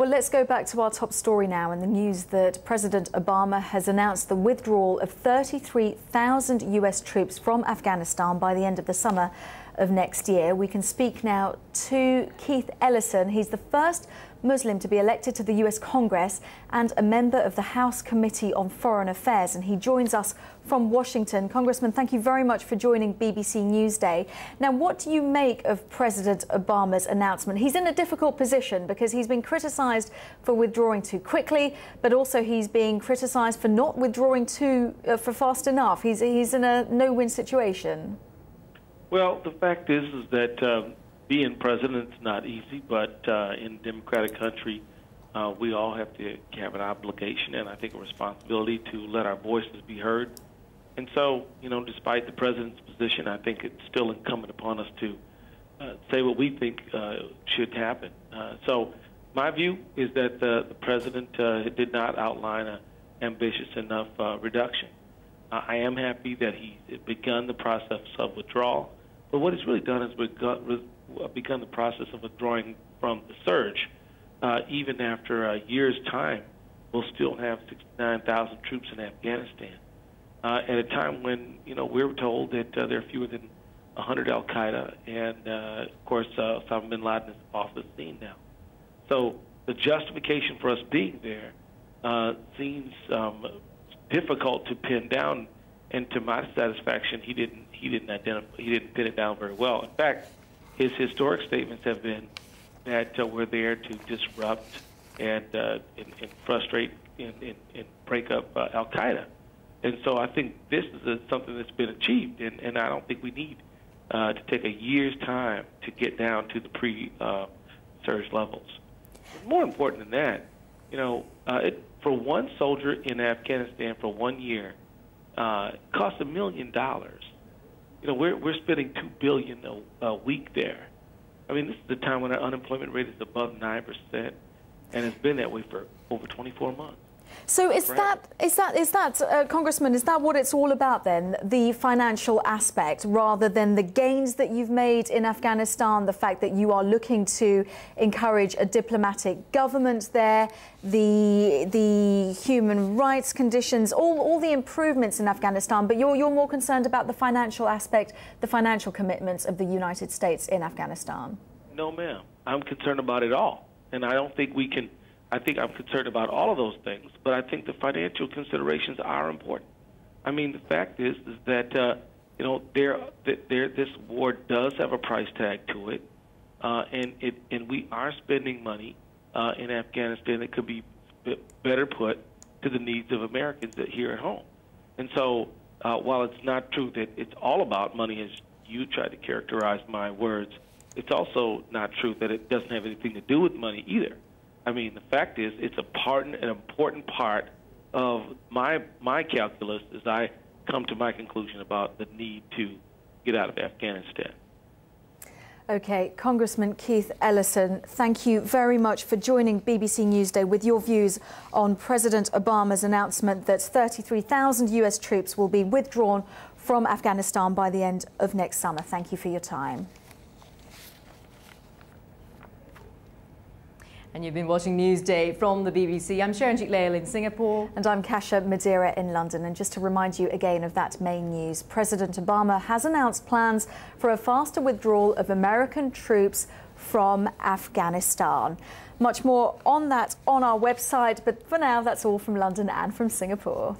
Well, let's go back to our top story now and the news that President Obama has announced the withdrawal of 33,000 US troops from Afghanistan by the end of the summer of next year. We can speak now to Keith Ellison. He's the first Muslim to be elected to the US Congress and a member of the House Committee on Foreign Affairs, and he joins us from Washington. Congressman, thank you very much for joining BBC Newsday. Now, what do you make of President Obama's announcement? He's in a difficult position because he's been criticised for withdrawing too quickly, but also he's being criticised for not withdrawing for fast enough. He's in a no-win situation. Well, the fact is that being president is not easy, but in a democratic country, we all have to have an obligation and I think a responsibility to let our voices be heard. And so, you know, despite the president's position, I think it's still incumbent upon us to say what we think should happen. So my view is that the president did not outline an ambitious enough reduction. I am happy that he's begun the process of withdrawal, but what he's really done is begun the process of withdrawing from the surge. Even after a year's time, we'll still have 69,000 troops in Afghanistan. At a time when, you know, we were told that there are fewer than 100 al-Qaeda, and of course, Osama bin Laden is off the scene now. So the justification for us being there seems difficult to pin down, and to my satisfaction, he didn't pin it down very well. In fact, his historic statements have been that we're there to disrupt and frustrate and break up al-Qaeda. And so I think this is something that's been achieved, and I don't think we need to take a year's time to get down to the pre-surge levels. More important than that, you know, for one soldier in Afghanistan for 1 year, costs $1 million. You know, we're spending $2 billion a week there. I mean, this is the time when our unemployment rate is above 9%, and it's been that way for over 24 months. So is that, Congressman, is that what it's all about then, the financial aspect, rather than the gains that you've made in Afghanistan, the fact that you are looking to encourage a diplomatic government there, the human rights conditions, all the improvements in Afghanistan, but you're more concerned about the financial aspect, the financial commitments of the United States in Afghanistan? No, ma'am. I'm concerned about it all, and I don't think we can. I think I'm concerned about all of those things, but I think the financial considerations are important. I mean, the fact is that you know, this war does have a price tag to it, and we are spending money in Afghanistan that could be better put to the needs of Americans here at home. And so, while it's not true that it's all about money, as you tried to characterize my words, it's also not true that it doesn't have anything to do with money either. I mean, the fact is, it's an important part of my calculus as I come to my conclusion about the need to get out of Afghanistan. Okay, Congressman Keith Ellison, thank you very much for joining BBC Newsday with your views on President Obama's announcement that 33,000 US troops will be withdrawn from Afghanistan by the end of next summer. Thank you for your time. And you've been watching Newsday from the BBC. I'm Sharon Lail in Singapore. And I'm Kasia Madera in London. And just to remind you again of that main news, President Obama has announced plans for a faster withdrawal of American troops from Afghanistan. Much more on that on our website, but for now, that's all from London and from Singapore.